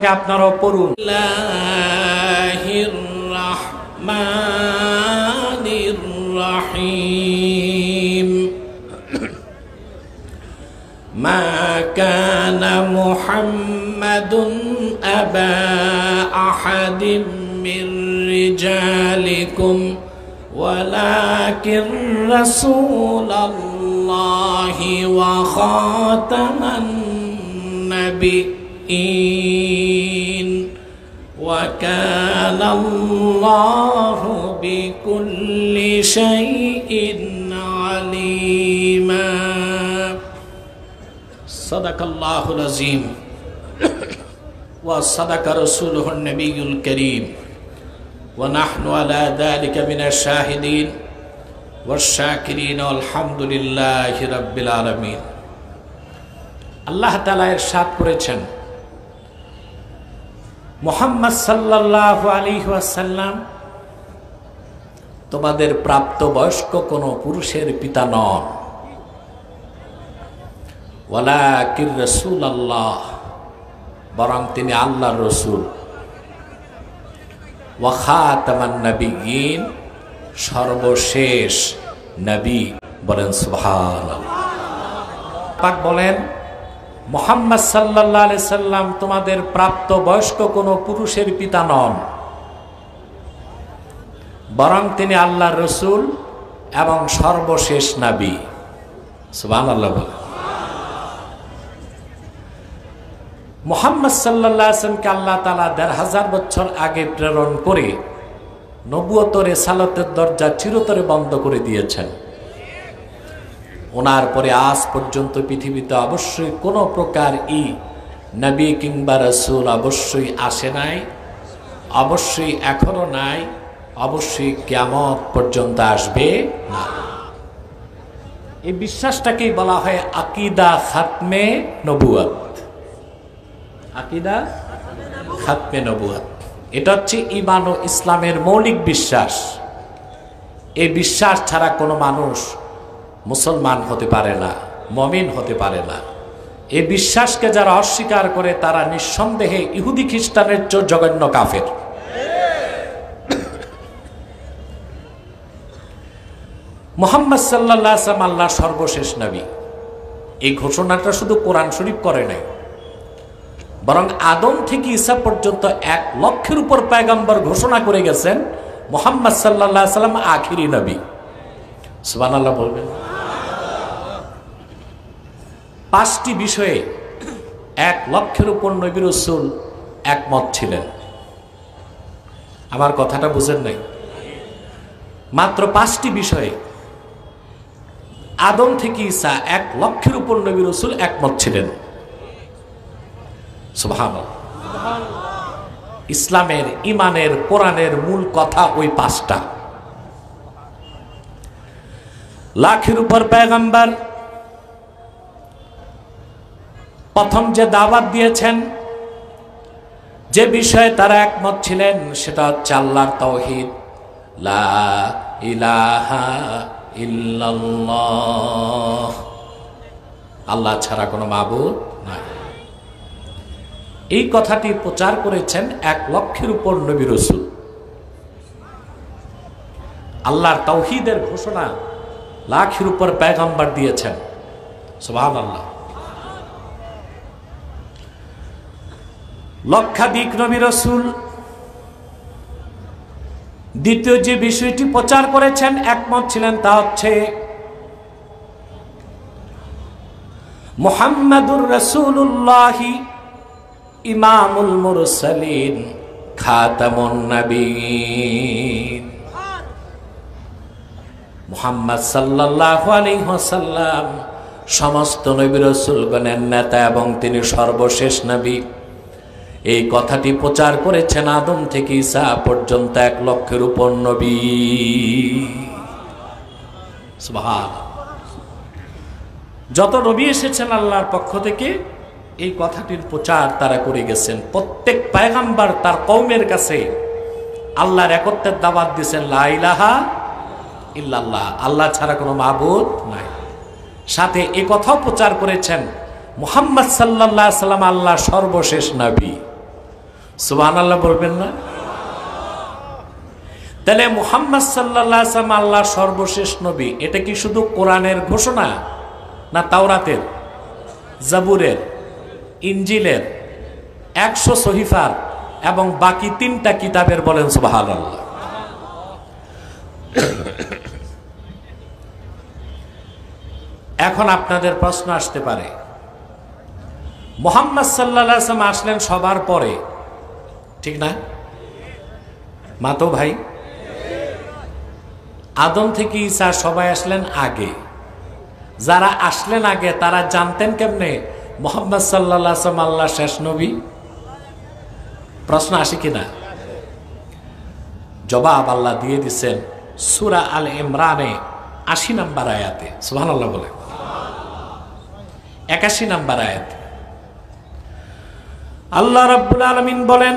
আপনারাও পড়ুন। বিসমিল্লাহির রাহমানির রাহিম। মা কানা মুহাম্মাদুন আবা আহাদিম মির রিজালিকুম ওয়ালাকিন রাসূলুল্লাহি ওয়া খাতামান নাবিয়্যিন وكان الله بكل شيء عليما صدق الله العظيم وصدق رسوله النبي الكريم ونحن على ذلك من الشاهدين والشاكرين والحمد لله رب العالمين। আল্লাহ তাআলা ইরশাদ করেছেন, মুহাম্মদ সাল্লাল্লাহু আলাইহি ওয়াসাল্লাম তোমাদের প্রাপ্তবয়স্ক কোন পুরুষের পিতা নন, ওয়ালাকির রাসূলুল্লাহ, বরং তিনি আল্লাহর রাসূল, ওয়া খাতামান নাবিয়্যিন, সর্বশেষ নবী। বলেন সুবহানাল্লাহ। পাক বলেন, মুহাম্মদ সাল্লাল্লাহু আলাইহি সাল্লাম তোমাদের প্রাপ্ত বয়স্ক কোন পুরুষের পিতা নন, বরং তিনি আল্লাহর রাসূল এবং সর্বশেষ নবী। সুবহানাল্লাহ। মুহাম্মদ সাল্লাল্লাহু আলাইহি সাল্লামকে আল্লাহ তাআলা ১৫০০ বছর আগে প্রেরণ করে নবুয়ত ও রিসালাতের দরজা চিরতরে বন্ধ করে দিয়েছেন। ওনার পরে আজ পর্যন্ত পৃথিবীতে অবশ্যই কোনো প্রকার নবী কিংবা রাসূল অবশ্যই আসে নাই, অবশ্যই এখনো নাই, অবশ্যই কিয়ামত পর্যন্ত আসবে না। এই বিশ্বাসটাকেই বলা হয় আকীদা খাতমে নবুয়ত। আকীদা খাতমে নবুয়ত, এটা হচ্ছে ঈমান ও ইসলামের মৌলিক বিশ্বাস। এই বিশ্বাস ছাড়া কোনো মানুষ মুসলমান হতে পারে না, মুমিন হতে পারে না। এই বিশ্বাসকে যারা অস্বীকার করে তারা নিঃসন্দেহে ইহুদি খ্রিস্টানের চেয়ে জঘন্য কাফের। মুহাম্মদ সাল্লাল্লাহু আলাইহি ওয়াসাল্লাম আল্লাহর সর্বশেষ নবী, এই ঘোষণাটা শুধু কোরআন শরীফ করে নাই, বরং আদম থেকে ঈসা পর্যন্ত ১ লক্ষের উপর পয়গম্বর ঘোষণা করে গেছেন মুহাম্মদ সাল্লাল্লাহু আলাইহি ওয়াসাল্লাম আখিরি নবী। সুবহানাল্লাহ বলবেন। ৫টি বিষয়ে ১ লক্ষের উপর নবী রাসূল একমত ছিলেন। আমার কথাটা বুঝেন নাই? মাত্র ৫টি বিষয়ে আদম থেকে ঈসা ১ লক্ষের উপর নবী রাসূল একমত ছিলেন। সুবহানাল্লাহ। ইসলামের, ঈমানের, কোরআনের মূল কথা ওই ৫টা। লাখের উপর পয়গম্বর প্রথম যে দাওয়াত দিয়েছেন, যে বিষয়ে তারা একমত ছিলেন, সেটা হচ্ছে আল্লাহর তাওহীদ, লা ইলাহা ইল্লাল্লাহ, আল্লাহ ছাড়া কোনো মাবুদ নাই। এই কথাটি প্রচার করেছেন ১ লক্ষের উপর নবী রাসূল। আল্লাহর তাওহীদের ঘোষণা লাখের উপর পয়গম্বর দিয়েছেন। সুবহানাল্লাহ। লক্ষাধিক নবী রাসূল দ্বিতীয় যে বিষয়টি প্রচার করেছেন, একমত ছিলেন, তা হচ্ছে মুহাম্মাদুর রাসূলুল্লাহ ইমামুল মুরসালিন খাতামুন নাবিয়্যিন। মুহাম্মদ সাল্লাল্লাহু আলাইহি ওয়াসাল্লাম সমস্ত নবী রাসূলগণের নেতা এবং তিনি সর্বশেষ নবী। এই কথাটি প্রচার করেছেন আদম থেকে ঈসা পর্যন্ত ১ লক্ষের উপর নবী। সুবহানাল্লাহ। যত নবী এসেছেন আল্লাহর পক্ষ থেকে, এই কথাটির প্রচার তারা করে গেছেন। প্রত্যেক পয়গম্বর তার কওমের কাছে আল্লাহর একত্বের দাওয়াত দিয়েছেন, লা ইলাহা ইল্লাল্লাহ, আল্লাহ ছাড়া কোনো মাবুদ নাই। সাথে এই কথাও প্রচার করেছেন মুহাম্মদ সাল্লাল্লাহু আলাইহি সাল্লাম আল্লাহর সর্বশেষ নবী। সুবহানাল্লাহ বলবেন না? তাহলে মুহাম্মদ সাল্লাল্লাহু আলাইহি ওয়াসাল্লাম আল্লাহর সর্বশেষ নবী, এটা কি শুধু কোরআনের ঘোষণা, না তাওরাতের, জাবুরের, ইনজিলের, 100 সহিফার এবং বাকি 3টা কিতাবের? বলেন সুবহানাল্লাহ। এখন আপনাদের প্রশ্ন আসতে পারে, মুহাম্মদ সাল্লাল্লাহু আলাইহি ওয়াসাল্লাম আসলেন সবার পরে, ঠিক না? মাতো ভাই, আদম থেকে ঈসা সবাই আসলেন আগে। যারা আসলেন আগে তারা জানতেন কেমনে মুহাম্মদ সাল্লাল্লাহু আলাইহি ওয়াসাল্লাম আল্লাহর শেষ নবী? প্রশ্ন আসে কিনা? জবাব আল্লাহ দিয়ে দিচ্ছেন সূরা আল ইমরানে 80 নম্বর আয়াতে। সুবহানাল্লাহ বলে 81 নম্বর আয়াত আল্লাহ রাব্বুল আলামিন বলেন,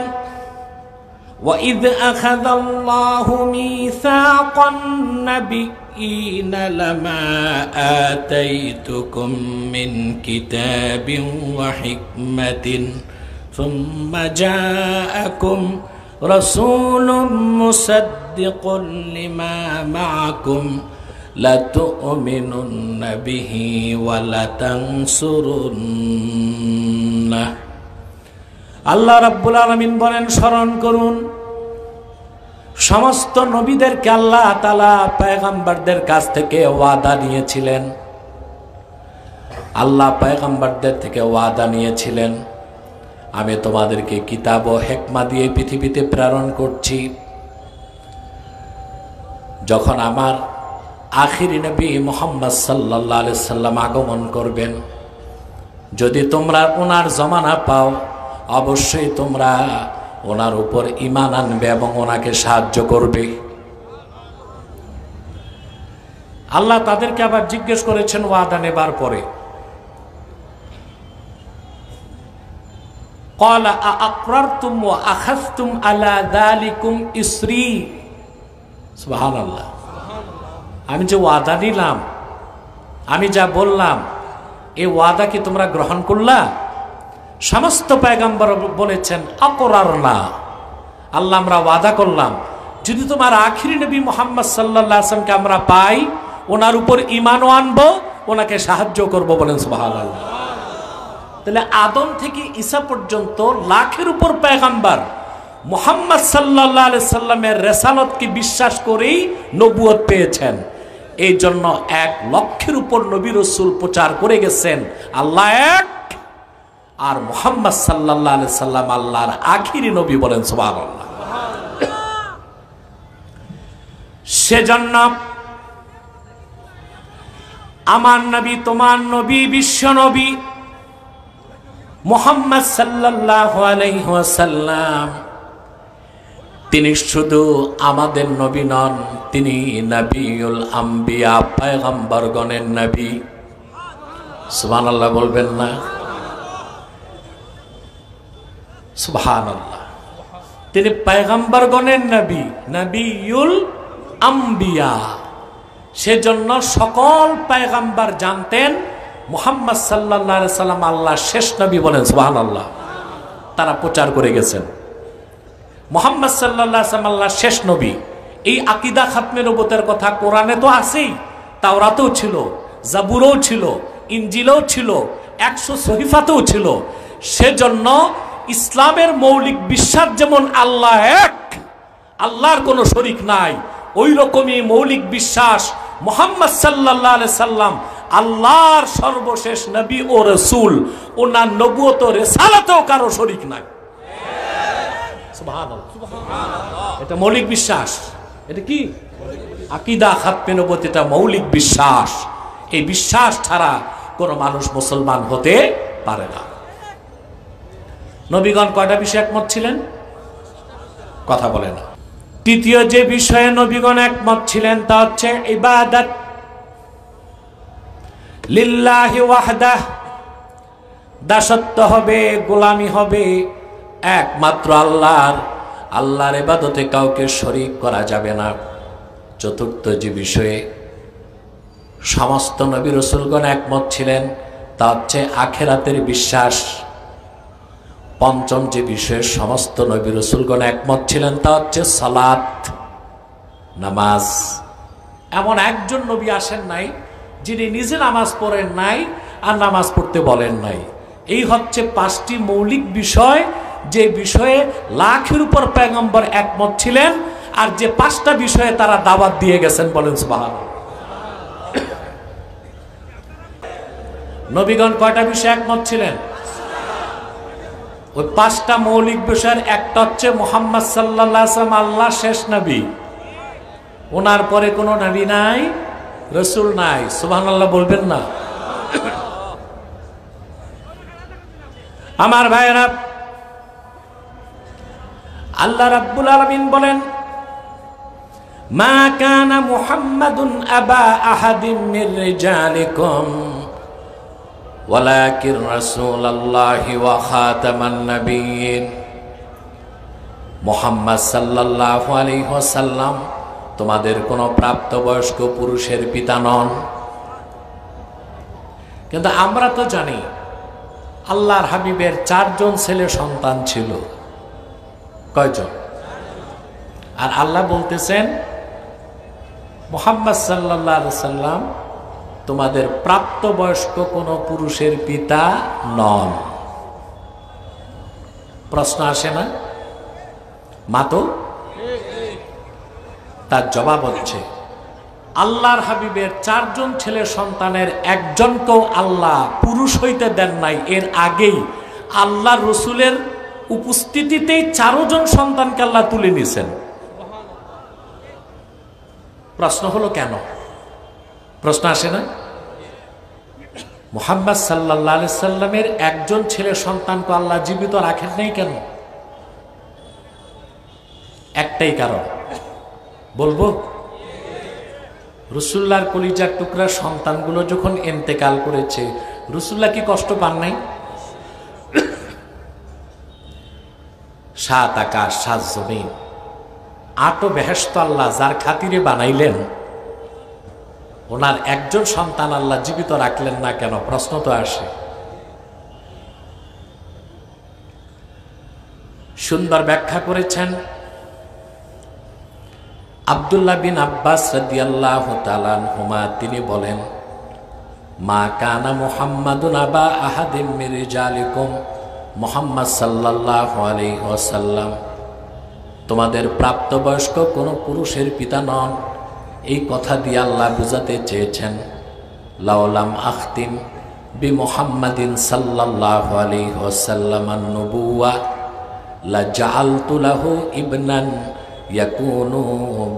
وَإِذْ أَخَذَ اللَّهُ مِيثَاقَ النَّبِيِّينَ لَمَا آتَيْتُكُم مِّن كِتَابٍ وَحِكْمَةٍ ثُمَّ جَاءَكُمْ رَسُولٌ مُّصَدِّقٌ لِّمَا مَعَكُمْ لَتُؤْمِنُنَّ بِهِ وَلَتَنصُرُنَّهُ। আল্লাহ রাব্বুল আলামিন বলেন, স্মরণ করুন, সমস্ত নবীদেরকে আল্লাহ তাআলা পয়গম্বরদের কাছ থেকে ওয়াদা নিয়েছিলেন। আল্লাহ পয়গম্বরদের থেকে ওয়াদা নিয়েছিলেন, আমি তোমাদেরকে কিতাব ও হিকমত দিয়ে পৃথিবীতে প্রেরণ করছি। যখন আমার আখিরি নবী মুহাম্মদ সাল্লাল্লাহু আলাইহি সাল্লাম আগমন করবেন, যদি তোমরা ওনার জমানা পাও, অবশ্যই তোমরা ওনার উপর ঈমান আনবে এবং ওনাকে সাহায্য করবে। আল্লাহ তাদেরকে আবার জিজ্ঞেস করেছেন ওয়াদা নেবার পরে, ক্বালা আআকরারতুম ওয়া আখাযতুম আলা যালিকুম ইসরি। সুবহানাল্লাহ। আমি যে ওয়াদা নিলাম, আমি যা বললাম, এই ওয়াদা কি তোমরা গ্রহণ করলা? সমস্ত পয়গম্বর বলেছেন আকরারনা, আল্লাহ আমরা ওয়াদা করলাম, যদি তোমার আখিরি নবী মুহাম্মদ সাল্লাল্লাহু আলাইহি ওয়াসাল্লামকে আমরা পাই, ওনার উপর ঈমানও আনবো, ওনাকে সাহায্য করব। বলেন সুবহানাল্লাহ। তাহলে আদম থেকে ঈসা পর্যন্ত লাখের উপর পয়গম্বর মুহাম্মদ সাল্লাল্লাহু আলাইহি সাল্লামের রিসালাতকে বিশ্বাস করেই নবুয়ত পেয়েছেন। এই জন্য 1 লক্ষের উপর নবী রাসূল প্রচার করে গেছেন আল্লাহ এক, আর মুহাম্মদ সাল্লাল্লাহু আলাইহি সাল্লাম আল্লাহর আখিরি নবী। বলেন সুবহানাল্লাহ। সেজন্য আমার নবী, তোমার নবী, বিশ্ব নবী মুহাম্মদ সাল্লাল্লাহু আলাইহি ওয়াসাল্লাম, তিনি শুধু আমাদের নবী নন, তিনি নবিউল আম্বিয়া, পয়গম্বরগণের নবী। সুবহানাল্লাহ বলবেন না? সুবহানাল্লাহ। তিনি পয়গম্বরগণের নবী, নবিউল আম্বিয়া। সেজন্য সকল পয়গম্বর জানতেন মুহাম্মদ সাল্লাল্লাহু আলাইহি সাল্লাম আল্লাহর শেষ নবী। বলেন সুবহানাল্লাহ। তারা প্রচার করে গেছেন মুহাম্মদ সাল্লাল্লাহু আলাইহি সাল্লাম আল্লাহর শেষ নবী। এই আকীদা খাতমে নবুয়তের কথা কোরআনে তো আছেই, তাওরাতেও ছিল, জাবুরেও ছিল, ইনজিলেও ছিল, 100 সহিফাতেও ছিল। সেজন্য ইসলামের মৌলিক বিশ্বাস যেমন আল্লাহ এক, আল্লাহর কোনো শরীক নাই, ওই রকমই মৌলিক বিশ্বাস মুহাম্মদ সাল্লাল্লাহু আলাইহি সাল্লাম আল্লাহর সর্বশেষ নবী ও রাসূল, ওনার নবুয়ত ও রিসালাতেও কারো শরীক নাই। সুবহানাল্লাহ। এটা মৌলিক বিশ্বাস। এটা কি আকীদা খাতমে নবুয়ত? এটা মৌলিক বিশ্বাস। এই বিশ্বাস ছাড়া কোনো মানুষ মুসলমান হতে পারে না। নবীগণ কয়টা বিষয়ে একমত ছিলেন? কথা বলে না। তৃতীয় যে বিষয়ে নবীগণ একমত ছিলেন তা হচ্ছে ইবাদত লিল্লাহি ওয়াহদাহ। দাসত্ব হবে, গোলামি হবে একমাত্র আল্লাহর। আল্লাহর ইবাদতে কাউকে শরীক করা যাবে না। চতুর্থ যে বিষয়ে সমস্ত নবী রাসূলগণ একমত ছিলেন তা হচ্ছে আখিরাতের বিশ্বাস। পঞ্চম যে বিষয়ে সমস্ত নবী রাসূলগণ একমত ছিলেন তা হচ্ছে সালাত, নামাজ। এমন একজন নবী আসেন নাই যিনি নিজে নামাজ পড়েন নাই আর নামাজ পড়তে বলেন নাই। এই হচ্ছে 5টি মৌলিক বিষয়, যে বিষয়ে লাখের উপর পয়গম্বর একমত ছিলেন, আর যে 5টা বিষয়ে তারা দাওয়াত দিয়ে গেছেন। বলেন সুবহানাল্লাহ। নবীগণ কয়টা বিষয়ে একমত ছিলেন? ওই 5টা মৌলিক বিষয়ের একটা হচ্ছে মুহাম্মদ সাল্লাল্লাহু আলাইহি ওয়াসাল্লাম আল্লাহ শেষ নবী, ওনার পরে কোনো নবী নাই, রাসূল নাই। সুবহানাল্লাহ বলবেন না? আমার ভাইরা, আল্লাহ রাব্বুল আলামিন বলেন, মা কানা মুহাম্মাদুন আবা আহাদিম মির রিজালিকুম ওয়ালাকিন রাসূলুল্লাহি ওয়া খাতামান নাবিয়্যিন। মুহাম্মদ সাল্লাল্লাহু আলাইহি ওয়াসাল্লাম তোমাদের কোনো প্রাপ্তবয়স্ক পুরুষের পিতা নন। কিন্তু আমরা তো জানি আল্লাহর হাবিবের 4 জন ছেলে সন্তান ছিল। কয়জন? আর আল্লাহ বলতেছেন মুহাম্মদ সাল্লাল্লাহু আলাইহি ওয়াসাল্লাম তোমাদের প্রাপ্তবয়স্ক কোনো পুরুষের পিতা নন। প্রশ্ন আসে না? মা তো? তার জবাব হচ্ছে আল্লাহর হাবিবের 4 জন ছেলে সন্তানের একজনকেও আল্লাহ পুরুষ হইতে দেন নাই। এর আগেই আল্লাহ রসুলের উপস্থিতিতেই 4 জন সন্তানকে আল্লাহ তুলে নিয়েছেন। প্রশ্ন হলো কেন? প্রশ্ন আসে না? মুহাম্মদ সাল্লাল্লাহু আলাইহি সাল্লামের একজন ছেলে সন্তানকে আল্লাহ জীবিত রাখেন নাই কেন? একটাই কারণ, বলবো? রাসূলুল্লাহর কলিজার টুকরা সন্তানগুলো যখন ইন্তেকাল করেছে, রাসূলুল্লাহ কি কষ্ট পান নাই? 7 আকাশ 7 জমিন 8 বেহেশত আল্লাহ যার খাতিরে বানাইলেন, ওনার একজন সন্তান আল্লাহ জীবিত রাখলেন না কেন? প্রশ্ন তো আসে। সুন্দর ব্যাখ্যা করেছেন আব্দুল্লাহ বিন আব্বাস রাদিয়াল্লাহু তাআলা আনহুমা। তিনি বলেন, মা কানা মুহাম্মাদুন আবা আহাদিম মির রিজালিকুম, মুহাম্মদ সাল্লাল্লাহু আলাইহি ওয়াসাল্লাম তোমাদের প্রাপ্তবয়স্ক কোনো পুরুষের পিতা নন। এই কথা দিয়ে আল্লাহ বুঝাতে চেয়েছেন, লাউলাম আখতিম বি মুহাম্মাদিন সাল্লাল্লাহু আলাইহি ওয়াসাল্লাম আন-নবুওয়া লা জাআলতু লাহু ইবনান ইয়াকুনু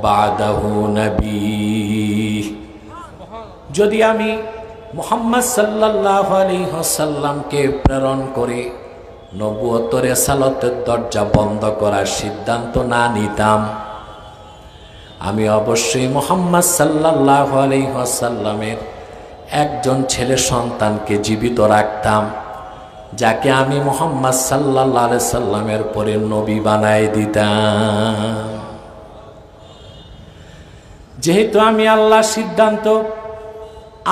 বাদাহু নবী। যদি আমি মুহাম্মদ সাল্লাল্লাহু আলাইহি ওয়াসাল্লামকে প্রেরণ করে নবুয়ত রিসালাতের দরজা বন্ধ করার সিদ্ধান্ত না নিতাম, আমি অবশ্যই মুহাম্মদ সাল্লাল্লাহু আলাইহি ওয়াসাল্লামের একজন ছেলে সন্তানকে জীবিত রাখতাম, যাকে আমি মুহাম্মদ সাল্লাল্লাহু আলাইহি সাল্লামের পরে নবী বানাই দিতাম। যেহেতু আমি আল্লাহ সিদ্ধান্ত,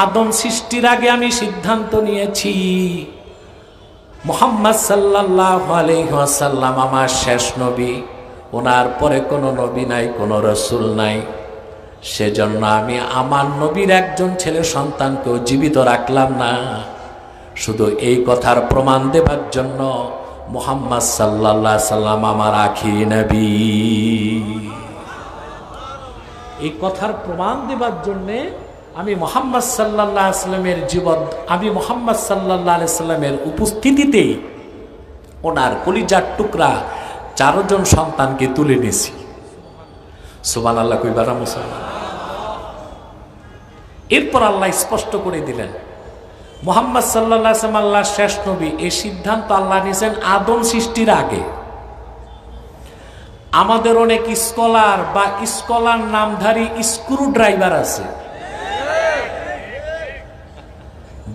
আদম সৃষ্টির আগে আমি সিদ্ধান্ত নিয়েছি মুহাম্মদ সাল্লাল্লাহু আলাইহি ওয়াসাল্লাম আমার শেষ নবী, ওনার পরে কোনো নবী নাই, কোনো রাসূল নাই, সেজন্য আমি আমার নবীর একজন ছেলে সন্তানকেও জীবিত রাখলাম না, শুধু এই কথার প্রমাণ দেবার জন্য মুহাম্মদ সাল্লাল্লাহু আলাইহি সাল্লাম আমার আখিরি নবী। এই কথার প্রমাণ দেবার জন্যে আমি মুহাম্মদ সাল্লাল্লাহু আলাইহি সাল্লামের জীবন, আমি মুহাম্মদ সাল্লাল্লাহু আলাইহি সাল্লামের উপস্থিতিতেই ওনার কলিজার টুকরা 4 জন সন্তানকে তুলে নিয়েছি। সুবহানাল্লাহ কইবার মুসলমান। এরপর আল্লাহ স্পষ্ট করে দিলেন মুহাম্মদ সাল্লাল্লাহু আলাইহি ওয়াসাল্লাম আল্লাহর শেষ নবী। এই সিদ্ধান্ত আল্লাহ নিয়েছেন আদম সৃষ্টির আগে। আমাদের অনেক স্কলার বা স্কলার নামধারী স্ক্রু ড্রাইভার আছে,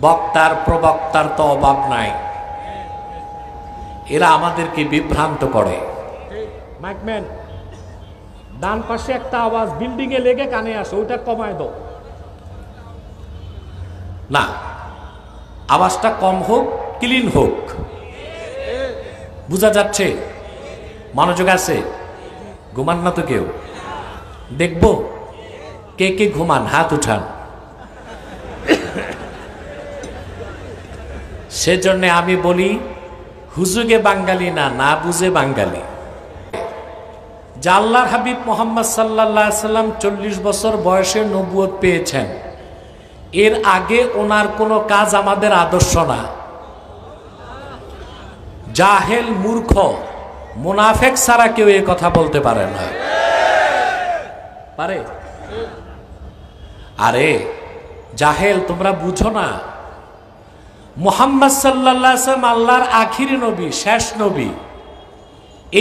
বক্তার প্রবক্তার তো অভাব নাই, এরা আমাদেরকে বিভ্রান্ত করে। মাইকম্যান, ডান পাশে একটা আওয়াজ বিল্ডিং এ লেগে কানে আসে, ওইটা কমায় দাও না, আওয়াজটা কম হোক, ক্লিন হোক। বুঝা যাচ্ছে? মনোযোগ আছে? ঘুমান না তো কেউ? দেখবো কে কে ঘুমান, হাত উঠান। সেজন্য আমি বলি, হুজুগে বাঙালি না, না বুঝে বাঙালি। যে আল্লাহর হাবিব মোহাম্মদ সাল্লাল্লাহু আলাইহি সাল্লাম 40 বছর বয়সে নবুয়ত পেয়েছেন, এর আগে ওনার কোনো কাজ আমাদের আদর্শ না। জাহেল, মূর্খ, মুনাফেক ছাড়া কেউ এই কথা বলতে পারে না। পারে? আরে জাহেল, তোমরা বুঝো না, মুহাম্মদ সাল্লাল্লাহু আলাইহি ওয়াসাল্লাম আল্লাহর আখিরি নবী, শেষ নবী।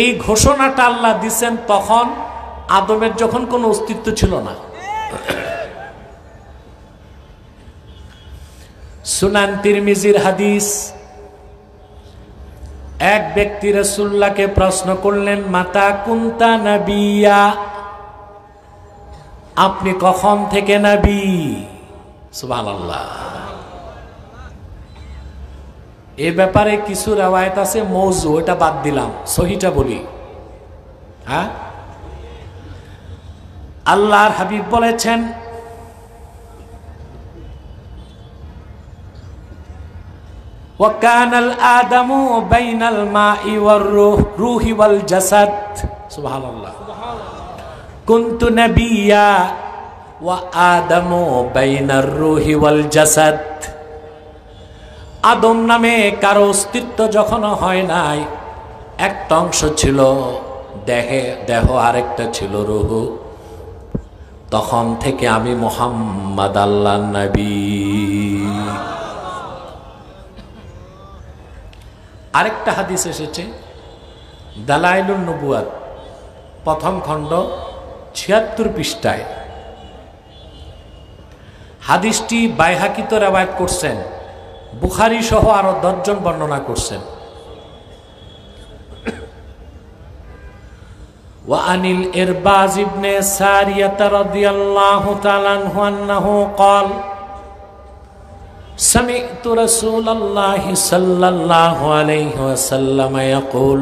এই ঘোষণাটা আল্লাহ দিচ্ছেন তখন আদমের যখন কোনো অস্তিত্ব ছিল না। সুনান তিরমিজির হাদিস, এক ব্যক্তি রাসূলুল্লাহকে প্রশ্ন করলেন, মাতা কুনতা নবিয়্যা, আপনি কখন থেকে নবী? সুবহানাল্লাহ। এ ব্যাপারে কিছু রওয়ায়াত আছে মওযু, ওটা বাদ দিলাম, সহিটা বলি। হ্যাঁ, আল্লাহর হাবিব বলেছেন, ওয়াকানাল আদামু বাইনাল মাই ওয়ার রূহি ওয়াল জাসাদ। সুবহানাল্লাহ। কুনতু নবিয়্যা ওয়া আদামু বাইনার রূহি ওয়াল জাসাদ। আদম নামে কারো অস্তিত্ব যখন হয় নাই, একটা অংশ ছিল দেহ, আরেকটা ছিল রূহ, তখন থেকে আমি মুহাম্মদ আল্লাহর নবী। আরেকটা হাদিস এসেছে দালাইলুন নবুয়াত, প্রথম খণ্ড ৭৬ পৃষ্ঠায়। হাদিসটি বাইহাকিতে রওয়ায়াত করছেন, বুখারী সহ আরো 10 জন বর্ণনা করছেন। ওয়া আনিল ইরবাজ ইবনে সারিয়াহ রাদিয়াল্লাহু তাআলা আনহু আন্নাহু ক্বাল সামি'তু রাসূলাল্লাহি সাল্লাল্লাহু আলাইহি ওয়াসাল্লাম ইয়াকুল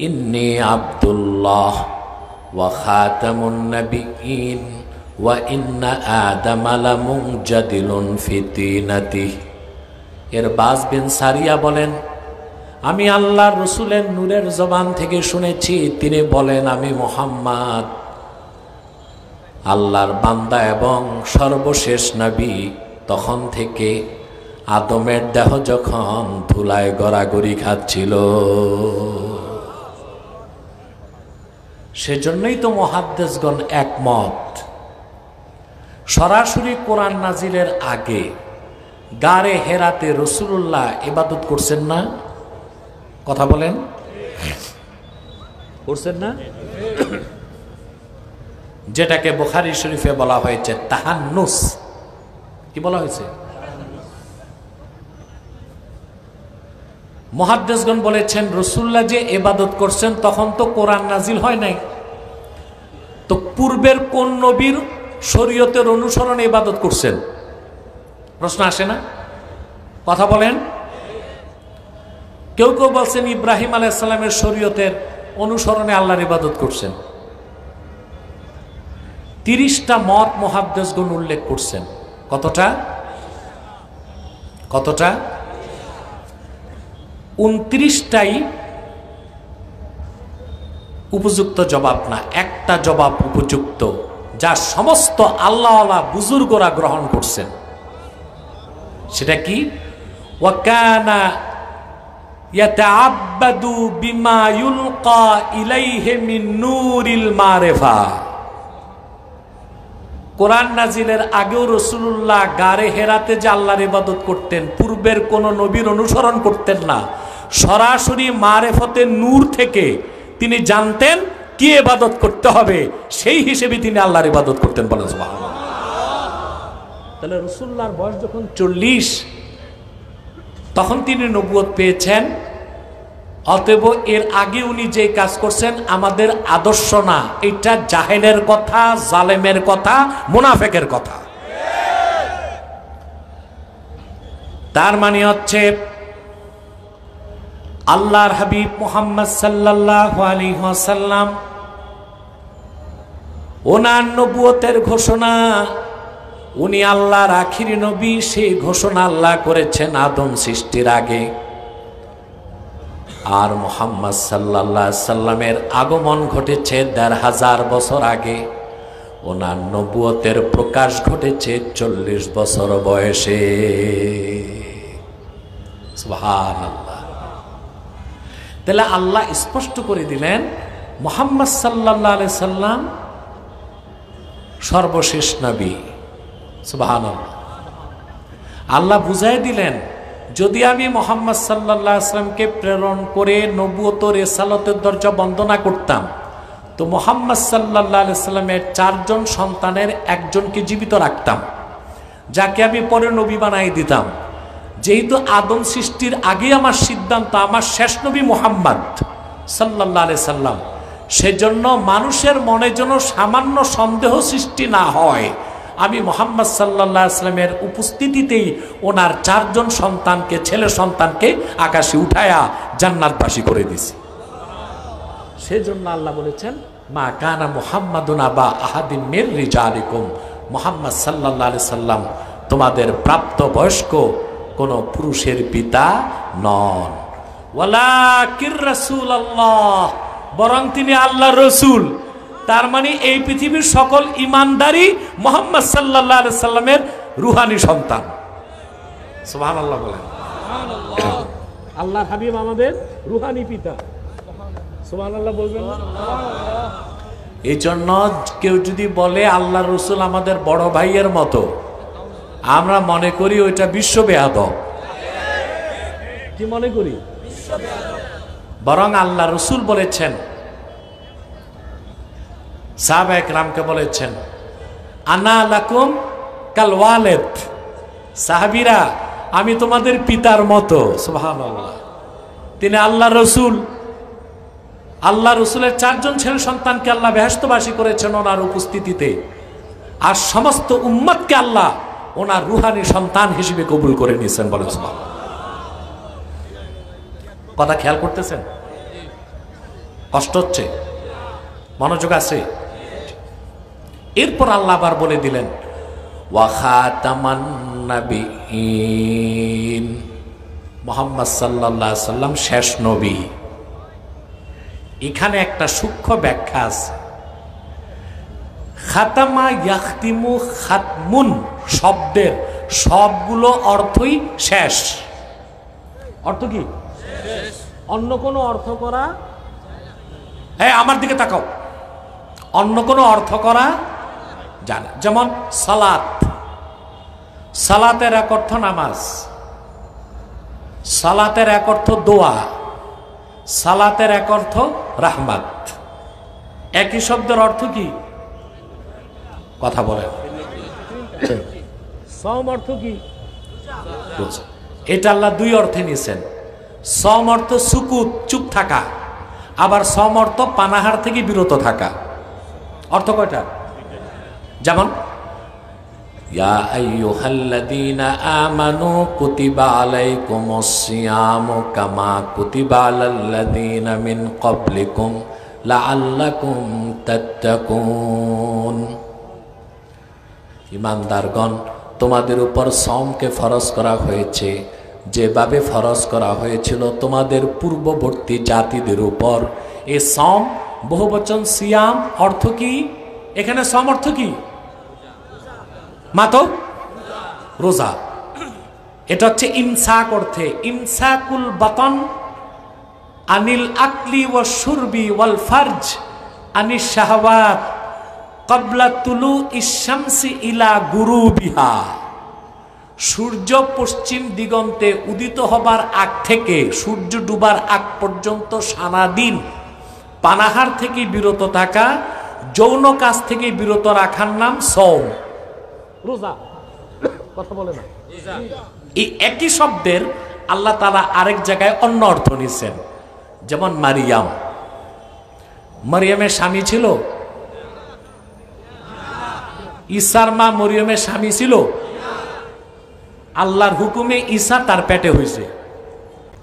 ইন্নী আব্দুল্লাহ ওয়া খাতামুন নাবিয়্যিন ওয়া ইন্না আদামা লামুজাদিলুন ফি তিনাতিহি। ইরবাজ বিন সারিয়া বলেন, আমি আল্লাহর রসুলের নূরের জবান থেকে শুনেছি, তিনি বলেন, আমি মুহাম্মদ আল্লাহর বান্দা এবং সর্বশেষ নবী তখন থেকে আদমের দেহ যখন ধুলায় গড়াগড়ি খাচ্ছিল। সেজন্যই তো মুহাদ্দিসগণ একমত, সরাসরি কোরআন নাজিলের আগে গারে হেরাতে রাসূলুল্লাহ ইবাদত করছেন না? কথা বলেন, করছেন না? যেটাকে বুখারী শরীফে বলা হয়েছে তাহান্নুস। কি বলা হয়েছে? মুহাদ্দিসগণ বলেছেন রাসূলুল্লাহ যে ইবাদত করছেন তখন তো কোরআন নাজিল হয় নাই, তো পূর্বের কোন নবীর শরীয়তের অনুসরণে ইবাদত করছেন? প্রশ্ন আসে না? কথা বলেন। কেউ কেউ বলছেন ইব্রাহিম আলাইহিস সালামের শরীয়তের অনুসরণে আল্লাহর ইবাদত করছেন। 30টা মত মুহাদ্দিসগণ উল্লেখ করছেন। কতটা? 29টাই উপযুক্ত জবাব না, একটা জবাব উপযুক্ত, যা সমস্ত আল্লাহওয়ালা বুজুর্গরা গ্রহণ করছেন। সেটা কি? ওয়াকানা ইয়াতাআব্বাদু বিমা ইউলকা ইলাইহি মিন নূরিল মারিফা। কোরআন নাজিলের আগেও রাসূলুল্লাহ গারে হেরাতে যে আল্লাহর ইবাদত করতেন, পূর্বের কোন নবীর অনুসরণ করতেন না, সরাসরি মারিফতের নূর থেকে তিনি জানতেন কি ইবাদত করতে হবে, সেই হিসেবে তিনি আল্লাহর ইবাদত করতেন। বলেন সুবহানাল্লাহ। তাহলে রাসূলুল্লাহর বয়স যখন 40, তখন তিনি নবুয়ত পেয়েছেন। অতএব এর আগে উনি যে কাজ করছেন আমাদের আদর্শ না, এটা জাহেলের কথা, জালেমের কথা, মুনাফেকের কথা। তার মানে হচ্ছে আল্লাহর হাবিব মুহাম্মদ সাল্লাল্লাহু আলাইহি ওয়াসাল্লাম ওনার নবুয়তের ঘোষণা, উনি আল্লাহর আখিরি নবী, সেই ঘোষণা আল্লাহ করেছেন আদম সৃষ্টির আগে। আর মুহাম্মদ সাল্লাল্লাহু আলাইহি সাল্লামের আগমন ঘটেছে ১৫০০ বছর আগে। ওনার নবুয়তের প্রকাশ ঘটেছে ৪০ বছর বয়সে। সুবহানাল্লাহ। তাহলে আল্লাহ স্পষ্ট করে দিলেন মুহাম্মদ সাল্লাল্লাহু আলাইহি সাল্লাম সর্বশেষ নবী। সুবহানাল্লাহ। আল্লাহ বুঝাই দিলেন, যদি আমি মুহাম্মদ সাল্লাল্লাহু আলাইহি সাল্লামকে প্রেরণ করে নবুয়ত রিসালাতের দরজা বন্ধ না করতাম, তো মুহাম্মদ সাল্লাল্লাহু আলাইহি সাল্লামের 4 জন সন্তানের একজনকে জীবিত রাখতাম, যাকে আমি পরে নবী বানাই দিতাম। যেহেতু আদম সৃষ্টির আগে আমার সিদ্ধান্ত আমার শেষ নবী মুহাম্মদ সাল্লাল্লাহু আলাইহি সাল্লাম, সেজন্য মানুষের মনে যেন সামান্য সন্দেহ সৃষ্টি না হয়, আমি মুহাম্মদ সাল্লাল্লাহু আলাইহি সাল্লামের উপস্থিতিতেই ওনার 4 জন সন্তানকে, ছেলে সন্তানকে আকাশে উঠায়া জান্নাতবাসী করে দিছি। সেজন্য আল্লাহ বলেছেন, মা কানা মুহাম্মাদুন আবা আহাদিন মির রিজালিকুম, মুহাম্মদ সাল্লাল্লাহু আলাইহি সাল্লাম তোমাদের প্রাপ্ত বয়স্ক কোন পুরুষের পিতা নন। ওয়ালাকির রাসূলুল্লাহ, বরং তিনি আল্লাহর রাসূল। তার মানে এই পৃথিবীর সকল ঈমানদারই মুহাম্মদ সাল্লাল্লাহু আলাইহি সাল্লামের রূহানি সন্তান। সুবহানাল্লাহ বলেন। সুবহানাল্লাহ। আল্লাহর হাবিব আমাদের রূহানি পিতা। সুবহানাল্লাহ বলবেন না? এই জন্য কেউ যদি বলে আল্লাহর রাসূল আমাদের বড় ভাইয়ের মতো, আমরা মনে করি ওইটা বিশ্ব বেয়াদব। কি মনে করি? বরং আল্লাহ রাসূল বলেছেন, সাহাবা একরামকে বলেছেন, আনা লাকুম কাল ওয়ালিদ, সাহাবীরা আমি তোমাদের পিতার মতো। সুবহানাল্লাহ। তিনি আল্লাহ রাসূল, আল্লাহ রাসূলের 4 জন ছেলে সন্তানকে আল্লাহ বেহেশতবাসী করেছেন ওনার উপস্থিতিতে, আর সমস্ত উম্মতকে আল্লাহ ওনার রূহানি সন্তান হিসেবে কবুল করে নিয়েছেন। বলেন সুবহানাল্লাহ। কথা খেয়াল করতেছেন? কষ্ট হচ্ছে? মনোযোগ আছে? এরপর আল্লাহ আবার বলে দিলেন, ওয়া খাতামান নাবিয়িন, মুহাম্মদ সাল্লাল্লাহু আলাইহি সাল্লাম শেষ নবী। এখানে একটা সূক্ষ্ম ব্যাখ্যা আছে। খাতামা ইয়াখতিমু খাতমুন শব্দের সবগুলো অর্থই শেষ। অর্থ কি? শেষ। অন্য কোনো অর্থ করা, হ্যাঁ আমার দিকে তাকাও, অন্য কোনো অর্থ করা জানা। যেমন সালাত, সালাতের এক অর্থ নামাজ, সালাতের এক অর্থ দোয়া, সালাতের এক অর্থ রাহমাত। একই শব্দের অর্থ কি? কথা বলেন। সম অর্থ কি? এটা আল্লাহ 2 অর্থে নিয়েছেন। সম অর্থ সুকুত, চুপ থাকা, আবার সম অর্থ পানাহার থেকে বিরত থাকা। অর্থ কয়টা? যেমন ইয়া আইয়ুহাল্লাযীনা আমানু কুতিবা আলাইকুমুস সিয়ামু কামা কুতিবা আলাল্লাযীনা মিন ক্বাবলিকুম লাআল্লাকুম তাত্তাকুন। ঈমানদারগণ, তোমাদের উপর সওমকে ফরজ করা হয়েছে যেভাবে ফরজ করা হয়েছিল তোমাদের পূর্ববর্তী জাতিদের উপর। এই সওম বহুবচন সিয়াম, অর্থ কি? এখানে সওম অর্থ কি? মাতো রোজা। এটা হচ্ছে ইমসাক অর্থে, ইমসাকুল বাতন আনিল আকলি ওয়া শুরবি ওয়াল ফারজ আনিশ শাহওয়াত ক্বাবলা তুলুইশ শামসি ইলা গুরুবিহা। সূর্য পশ্চিম দিগন্তে উদিত হবার আগ থেকে সূর্য ডুবার আগ পর্যন্ত সারাদিন পানাহার থেকে বিরত থাকা, যৌন কাজ থেকে বিরত রাখার নাম সওম, রোজা। কথা বলে না? এই একই শব্দের আল্লাহ তাআলা আরেক জায়গায় অন্য অর্থ নিছেন। যেমন মারিয়াম, মারিয়ামের স্বামী ছিল? ঈসার মা মরিয়মের স্বামী ছিল? আল্লাহর হুকুমে ঈসা তার পেটে হয়েছে।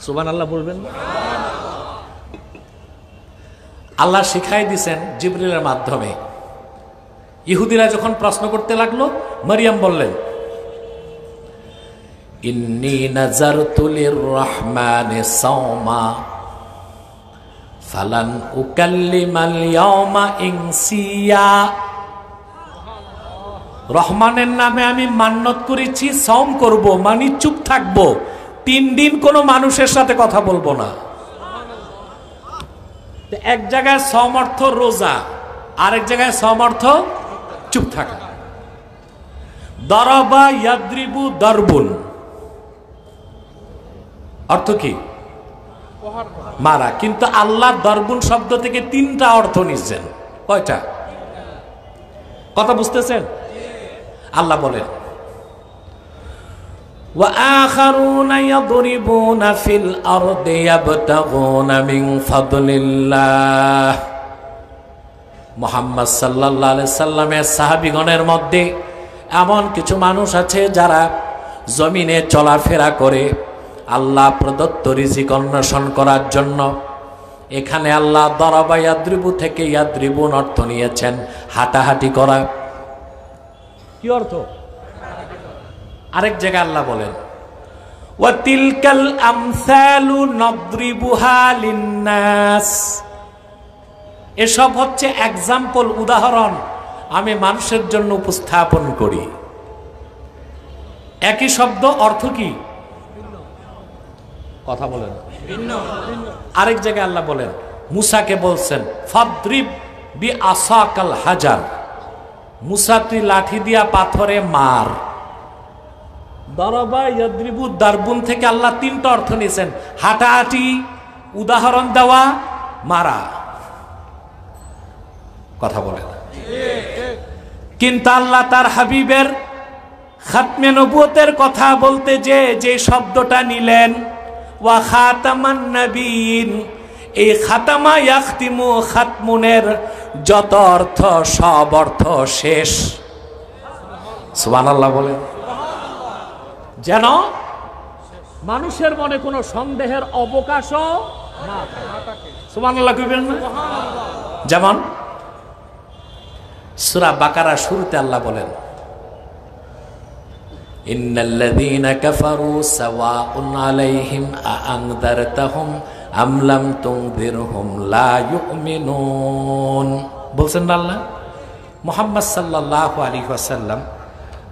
সুবহানাল্লাহ বলবেন না? আল্লাহ শিখাই দিছেন জিবরিলের মাধ্যমে। ইহুদিরা যখন প্রশ্ন করতে লাগলো, মারিয়াম বললেন, ইন্নী নাযারতু লির-রাহমানি সাওমা ফালান উকাল্লিমাল ইয়াওমা ইনসিয়া। রহমানের নামে আমি মান্যত করেছি, সওম করব, মানে চুপ থাকব, 3 দিন কোনো মানুষের সাথে কথা বলবো না। এক জায়গায় সওম অর্থ রোজা, আরেক জায়গায় সওম অর্থ চুপ থাকা। দরবা ইয়াদ্রিবু দরবুন অর্থ কি? মারা। কিন্তু আল্লাহ দরবুন শব্দ থেকে 3টা অর্থ নিচ্ছেন। কয়টা? কথা বুঝতেছেন? আল্লাহ বলেন, ওয়া আখারুনা ইয়াদরিবুনা ফিল আরদি ইয়াবতাগুনা মিন ফাদলিল্লাহ। মুহাম্মদ সাল্লাল্লাহু আলাইহি সাল্লামের সাহাবীগণের মধ্যে এমন কিছু মানুষ আছে যারা জমিনে চলাফেরা করে আল্লাহ প্রদত্ত রিজিক অন্বেষণ করার জন্য। এখানে আল্লাহ দরাবা ইয়াদ্রিবু থেকে ইয়াদ্রিবুন অর্থ নিয়েছেন হাঁটাহাঁটি করা। কি অর্থ? আরেক জায়গায় আল্লাহ বলেন, ওয়া তিলকাল আমসালু নাদরিবুহা লিন্নাস। এসব হচ্ছে এক্সাম্পল, উদাহরণ আমি মানুষের জন্য উপস্থাপন করি। একই শব্দ, অর্থ কি? কথা বলেন। আরেক জায়গায় আল্লাহ বলেন, মুসাকে বলছেন, ফাদরিব বি আসাকাল হাজার। মুসা তুই লাঠি দিয়া পাথরে মার। দরবা ইয়াদ্রিবু দারবুন থেকে আল্লাহ 3টা অর্থ নিয়েছেন, হাঁটাহাঁটি, উদাহরণ দেওয়া, মারা। কথা বলেন। কিন্তু আল্লাহ তার হাবিবের খাতমে নবুয়তের কথা বলতে যে শব্দটা নিলেন, ওয়া খাতামান নবীন, এই খাতামা ইয়াখতিমু খাতমুনের যত অর্থ সব অর্থ শেষ। সুবহানাল্লাহ বলেন, যেন মানুষের মনে কোনো সন্দেহের অবকাশও না থাকে। সুবহানাল্লাহ কইবেন না? যেমন সূরা বাকারা শুরুতে আল্লাহ বলেন, ইন্নাল্লাযীনা কাফারু সাওয়াউন আলাইহিম আআনযারতাহুম আম লাম তুনযিরহুম লা ইউমিনুন। বলছেন না আল্লাহ, মুহাম্মদ সাল্লাল্লাহু আলাইহি ওয়াসাল্লাম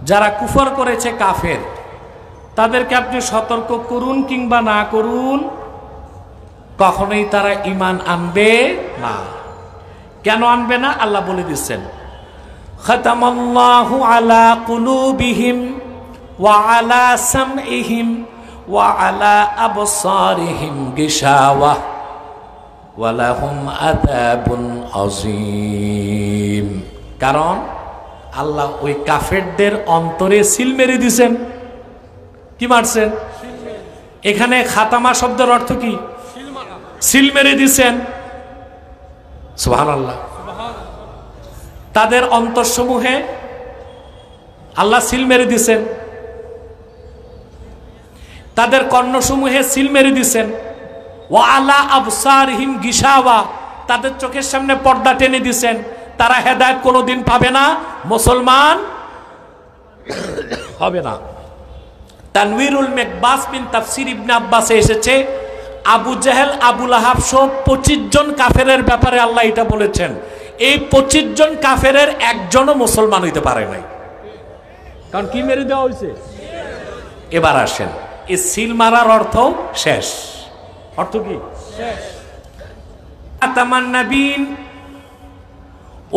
যারা কুফর করেছে, কাফের, তাদেরকে আপনি সতর্ক করুন কিংবা না করুন, কখনোই তারা ঈমান আনবে না। কেন আনবে না? আল্লাহ বলে দিচ্ছেন, খাতামাল্লাহু আলা কুলুবিহিম ওয়া আলা সামইহিম ওয়া আলা আবসারিহিম গিশাওয়া ওয়া লাহুম আযাবুন আযীম। কারণ আল্লাহ ওই কাফেরদের অন্তরে সিল মেরে দিয়েছেন। কি মারছেন? এখানে খাতামা শব্দের অর্থ কি? সিল মেরে দিয়েছেন। সুবহানাল্লাহ। তাদের অন্তরসমূহে আল্লাহ সিল মেরে দিয়েছেন, তাদের কর্ণসমূহে সিল মেরে দিয়েছেন। ওয়া আলা আবসারহিম গিশাওয়া, তাদের চোখের সামনে পর্দা টেনে দিয়েছেন। তারা হেদায়েত কোনোদিন পাবে না, মুসলমান হবে না। তানওয়ীরুল মিকবাস বিন তাফসীর ইবনে আব্বাসে এসেছে, আবু জেহেল, আবু লাহাব সহ 25 জন কাফেরের ব্যাপারে আল্লাহ এটা বলেছেন। এই 25 জন কাফেরের একজনও মুসলমান হইতে পারে নাই। কারণ কি মেরে দেওয়া হয়েছে? এবার আসেন, এই সিল মারার অর্থ শেষ। অর্থ কি? শেষ। খাতামান নবীন,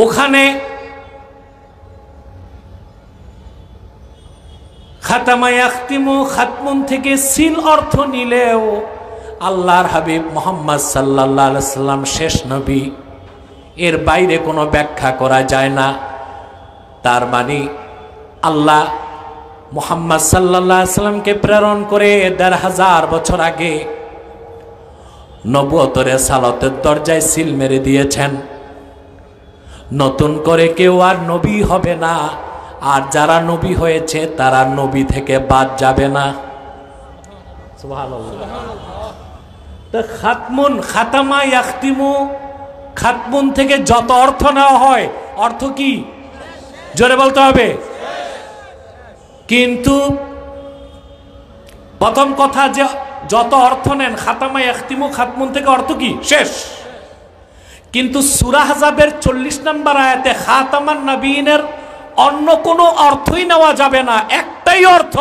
ওখানে খাতামা ইয়াখতিমু খাতমুন থেকে সিল অর্থ নিলেও আল্লাহর হাবিব মুহাম্মদ সাল্লাল্লাহু আলাইহি সাল্লাম শেষ নবী, এর বাইরে কোনো ব্যাখ্যা করা যায় না। তার মানে আল্লাহ মুহাম্মদ সাল্লাল্লাহু আলাইহি সাল্লামকে প্রেরণ করে ১৫০০ বছর আগে নবুয়তের রিসালাতের দরজায় সিল মেরে দিয়েছেন। নতুন করে কেউ আর নবী হবে না, আর যারা নবী হয়েছে তারা নবী থেকে বাদ যাবে না। সুবহানাল্লাহ। তো খাতমুন, খাতামা ইয়াখতিমু খাতমুন থেকে যত অর্থ নেওয়া হয়, অর্থ কি জোরে বলতে হবে। কিন্তু প্রথম কথা যে যত অর্থ নেন খাতামা ইয়াখতিমু, খাতমুন থেকে অর্থ কি শেষ। কিন্তু সূরা আহজাবের 40 নম্বর আয়াতে খাতামান নবীনের অন্য কোনো অর্থই নেওয়া যাবে না, একটাই অর্থ,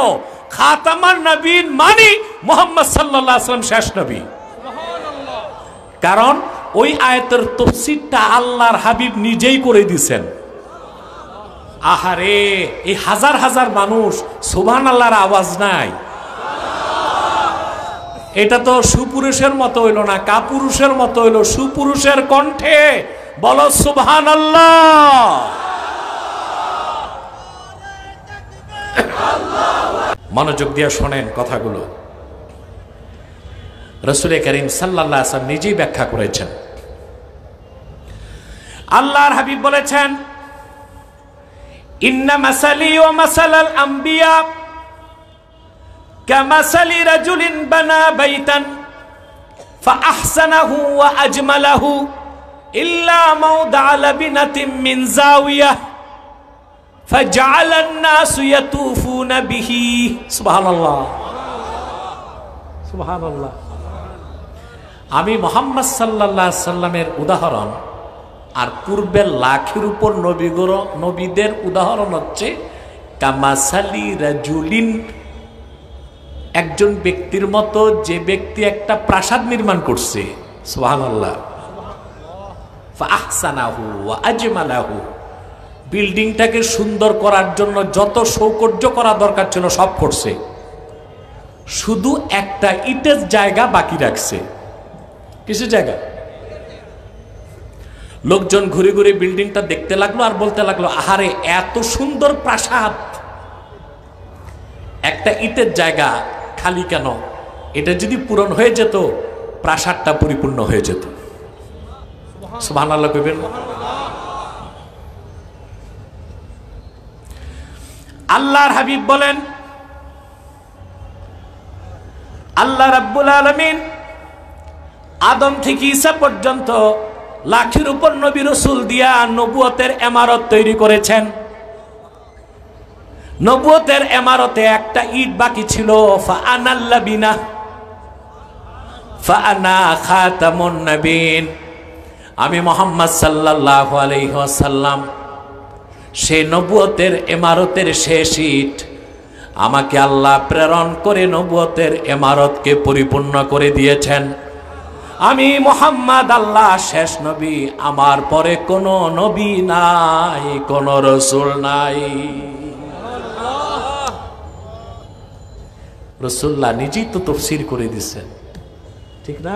খাতামান নবীন মানে মুহাম্মদ সাল্লাল্লাহু আলাইহি ওয়াসাল্লাম শেষ নবী। কারণ ওই আয়াতের তাফসীরটা আল্লাহর হাবিব নিজেই করে দিয়েছেন। আহারে, এই হাজার হাজার মানুষ সুবহানাল্লাহর আওয়াজ নাই, এটা তো সুপুরুষের মতো হইল না, কাপুরুষের মতো হইল, সুপুরুষের কণ্ঠে বলো সুবহানাল্লাহ। মনোযোগ দিয়ে শোনেন কথাগুলো। রাসূল করিম সাল্লাল্লাহু আলাইহি ওয়াসাল্লাম নিজেই ব্যাখ্যা করেছেন। আল্লাহর হাবিব বলেছেন, ইন্না মাসালি ওয়া মাসালাল আম্বিয়া কামাসালি রাজুলিন বানা বাইতান ফাআহসানাহু ওয়া আজমালাহু ইল্লা মাওদা লাবিনাতিন মিন যাওয়িয়া ফাজআলান নাসু ইয়াতুফুনা বিহি। সুবহানাল্লাহ, সুবহানাল্লাহ। আমি মুহাম্মদ সাল্লাল্লাহু আলাইহি সাল্লামের উদাহরণ আর পূর্বের লাখের উপর নবীদের উদাহরণ হচ্ছে কামাসালি রাজুলিন, একজন ব্যক্তির মতো যে ব্যক্তি একটা প্রাসাদ নির্মাণ করছে, সুবহানাল্লাহ, ফাআহসানাহু ওয়া আজমালাহু, বিল্ডিংটাকে সুন্দর করার জন্য যত সৌকর্য করা দরকার ছিল সব করছে, শুধু একটা ইটের জায়গা বাকি রাখছে। কিসের জায়গা? লোকজন ঘুরে ঘুরে বিল্ডিংটা দেখতে লাগলো আর বলতে লাগলো, আহারে এত সুন্দর প্রাসাদ, একটা ইটের জায়গা খালি কেন? এটা যদি পূরণ হয়ে যেত প্রাসাদটা পরিপূর্ণ হয়ে যেত। সুবহানাল্লাহ কইবেন। আল্লাহর হাবিব বলেন, আল্লাহ রাব্বুল আলামিন আদম থেকে ঈসা পর্যন্ত লাখের উপর নবী রাসূল দিয়া নবুয়তের ইমারত তৈরি করেছেন। নবুয়তের ইমারতে একটা ইট বাকি ছিল, ফাআনাল লাবিনা ফাআনা খাতামুন নবীন, আমি মুহাম্মদ সাল্লাল্লাহু আলাইহি ওয়াসাল্লাম সেই নবুয়তের ইমারতের শেষ ইট। আমাকে আল্লাহ প্রেরণ করে নবুয়তের ইমারতকে পরিপূর্ণ করে দিয়েছেন। আমি মুহাম্মদ আল্লাহ শেষ নবী, আমার পরে কোনো নবী নাই, কোনো রাসূল নাই। রাসূলুল্লাহ নিজেই তো তাফসীর করে দিয়েছেন, ঠিক না?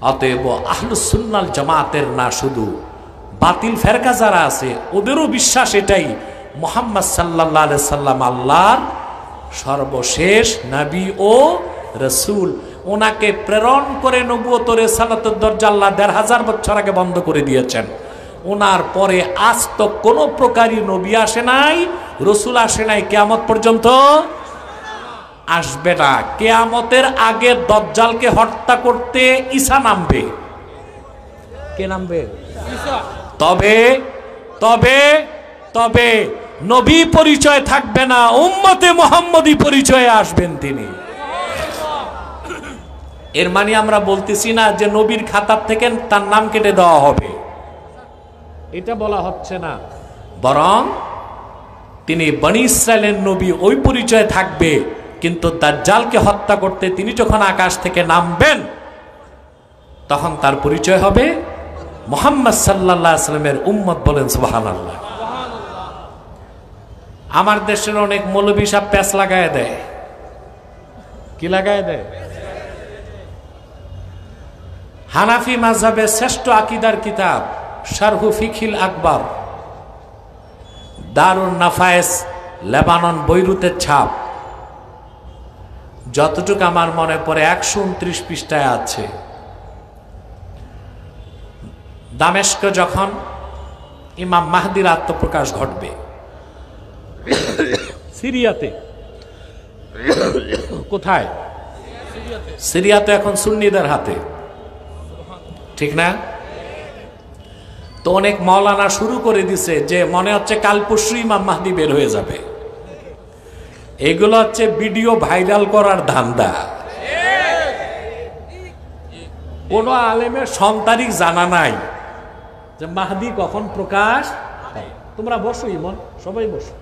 অতএব আহলুস সুন্নাল জামাতের না, শুধু বাতিল ফেরকা যারা আছে ওদেরও বিশ্বাস এটাই, মুহাম্মদ সাল্লাল্লাহু আলাইহি সাল্লাম আল্লাহর সর্বশেষ নবী ও রাসূল। ওনাকে প্রেরণ করে নবুয়ত ও রিসালাতের দরজা আল্লাহ ১৫০০ বছর আগে বন্ধ করে দিয়েছেন। ওনার পরে আজ তো কোনো প্রকারই নবী আসে নাই, রাসূল আসে নাই, কিয়ামত পর্যন্ত আসবে না। কিয়ামতের আগে দাজ্জালকে হত্যা করতে ঈসা নামবে। কে নামবে? ঈসা। তবে তবে তবে নবী পরিচয় থাকবে না, উম্মতে মুহাম্মদী পরিচয়ে আসবেন তিনি। এর মানে আমরা বলতেছি না যে নবীর খাতার থেকে তার নাম কেটে দেওয়া হবে, এটা বলা হচ্ছে না, বরং তিনি বনি ইসরাইলের নবী, ওই পরিচয় থাকবে। কিন্তু দাজ্জালকে হত্যা করতে তিনি যখন আকাশ থেকে নামবেন তখন তার পরিচয় হবে মুহাম্মদ সাল্লাল্লাহু আলাইহি ওয়াসাল্লামের উম্মত। বলেন সুবহানাল্লাহ। আমার দেশের অনেক মৌলবী সাহেব প্যাচ লাগায় দেয়। কি লাগায় দেয়? হানাফি মাযহাবের শ্রেষ্ঠ আকীদার কিতাব শারহু ফিকহিল আকবার, দারুন নাফায়েস, লেবানন, বৈরুতের ছাপ। যতটুকু আমার মনে পড়ে ১২৯ পৃষ্ঠায় আছে। দামেস্ক যখন ইমাম মাহদির আত্মপ্রকাশ ঘটবে, সিরিয়াতে, কোথায়? সিরিয়াতে এখন সুন্নিদের হাতে, ঠিক না? তো অনেক মাওলানা শুরু করে দিছে যে মনে হচ্ছে কাল পরশু ইমাম মাহদি বের হয়ে যাবে। এগুলো হচ্ছে ভিডিও ভাইরাল করার ধান্দা। কোন আলেমের সন্তারিক জানা নাই যে মাহদি কখন প্রকাশ। তোমরা বসো, ইমন সবাই বসো।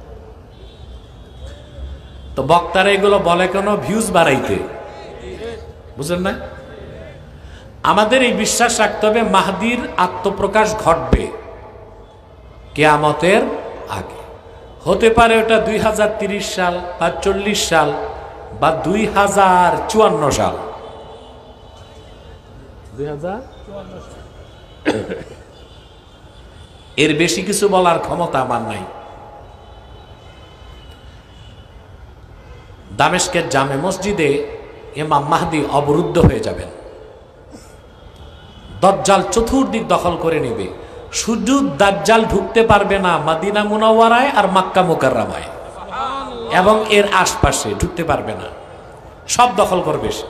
তো বক্তারা এগুলো বলে কেন? ভিউজ বাড়াইতে, বুঝলেন না? আমাদের এই বিশ্বাস রাখতে হবে মাহদির আত্মপ্রকাশ ঘটবে কিয়ামতের আগে। হতে পারে ওটা 2030 সাল বা 40 সাল বা 2054 সাল। 2054 এর বেশি কিছু বলার ক্ষমতা আমার নাই। দামেস্কের জামে মসজিদে ইমাম মাহদি অবরুদ্ধ হয়ে যাবেন। দাজ্জাল চতুর্দিক দখল করে নেবে। শুধু দাজ্জাল ঢুকতে পারবে না মদিনা মুনাওয়ারায় আর মক্কা মুকাররমায় এবং এর আশপাশে ঢুকতে পারবে না, সব দখল করবে সে।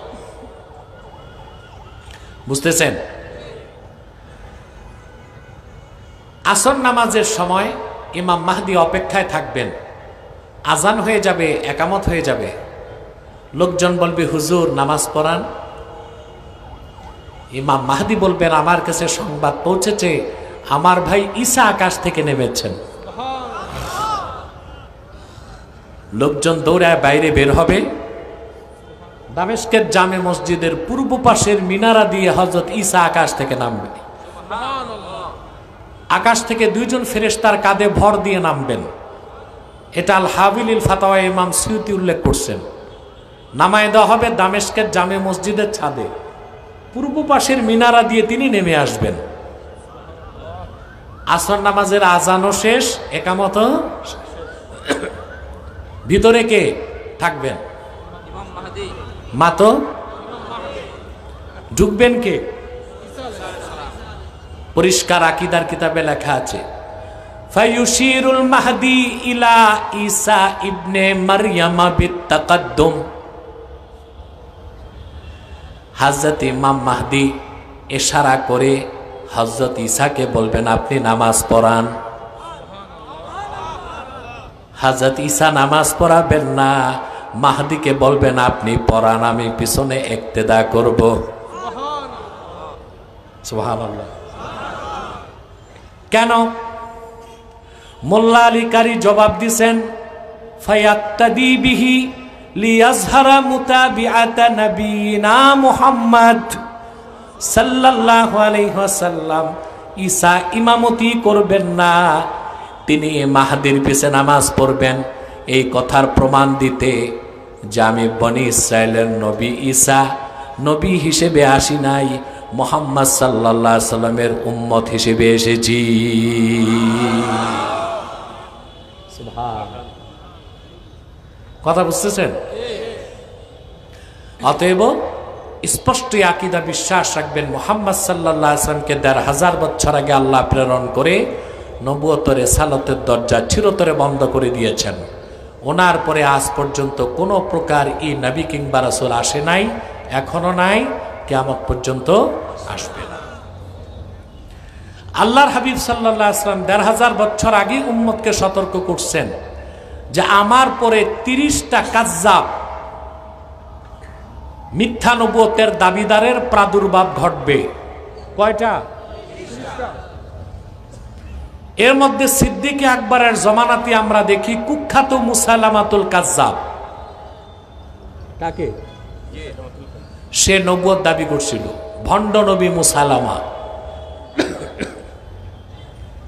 বুঝতেছেন? আসর নামাজের সময় ইমাম মাহদি অপেক্ষায় থাকবেন। আজান হয়ে যাবে, একামত হয়ে যাবে, লোকজন বলবে হুজুর নামাজ পড়ান। ইমাম মাহদি বলবেন আমার কাছে সংবাদ পৌঁছেছে আমার ভাই ঈসা আকাশ থেকে নেমেছেন। লোকজন দৌড়ায় বাইরে বের হবে। দামেস্কের জামে মসজিদের পূর্ব পাশের মিনারা দিয়ে হযরত ঈসা আকাশ থেকে নামবে। আকাশ থেকে দুইজন ফেরেশতার কাঁধে ভর দিয়ে নামবেন। এটা আল হাবিলিল ফাতাওয়া ইমাম সুয়ুতি উল্লেখ করছেন। নামায় দেওয়া হবে দামেস্কের জামে মসজিদের ছাদে, পূর্ব পাশের মিনারা দিয়ে তিনি নেমে আসবেন। আসর নামাজের আজানও শেষ, একামত ভিতরে কে থাকবেন? মাতো ঢুকবেন কে? পরিষ্কার আকীদার কিতাবে লেখা আছে ফায়ুশিরুল মাহদি ইলা ঈসা ইবনে মারইয়াম বিত্তাকাদ্দুম। হযরত ইমাম মাহদি ইশারা করে হযরত ঈসাকে বলবেন আপনি নামাজ পড়ান। হযরত ঈসা নামাজ পড়াবেন না, মাহদিকে বলবেন আপনি পড়ান, আমি পিছনে ইক্তেদা করব। সুবহানাল্লাহ। কেন? মোল্লা আলী কারি জবাব দিছেন ফায়াক্তাদি বিহি লিয়াজহারা মুতাবিআতা নবিয়িনা মুহাম্মদ সাল্লাল্লাহু আলাইহি ওয়াসাল্লাম। ঈসা ইমামতি করবেন না, তিনি মাহদির পিছে নামাজ পড়বেন। এই কথার প্রমাণ দিতে যে আমি বনি ইসরায়েলের নবী ঈসা নবী হিসেবে আসি নাই, মুহাম্মদ সাল্লাল্লাহু আলাইহি সাল্লামের উম্মত হিসেবে এসেছি। সুবহানাল্লাহ। কথা বুঝতেছেন? অতএব স্পষ্ট আকীদা বিশ্বাস রাখবেন মুহাম্মদ সাল্লাল্লাহু আলাইহি সাল্লামকে ১৫০০ বছর আগে আল্লাহ প্রেরণ করে নবুয়তের রিসালাতের দরজা চিরতরে বন্ধ করে দিয়েছেন। ওনার পরে আজ পর্যন্ত কোনো প্রকার নবী কিংবা রাসূল আসে নাই, এখনো নাই, কিয়ামত পর্যন্ত আসবে না। আল্লাহর হাবিব সাল্লাল্লাহু আলাইহি ওয়াসাল্লাম ১৫০০ বছর আগে উম্মতকে সতর্ক করছেন যে আমার পরে ৩০টা কাজ্জাব মিথ্যা নবুয়তের দাবিদারের প্রাদুর্ভাব ঘটবে। কয়টা? এর মধ্যে সিদ্দিক আকবরের জমানাতে আমরা দেখি কুখ্যাত মুসাইলামাতুল কাজ্জাব। কাকে? সে নবুয়ত দাবি করছিল, ভণ্ড নবী মুসাইলামা।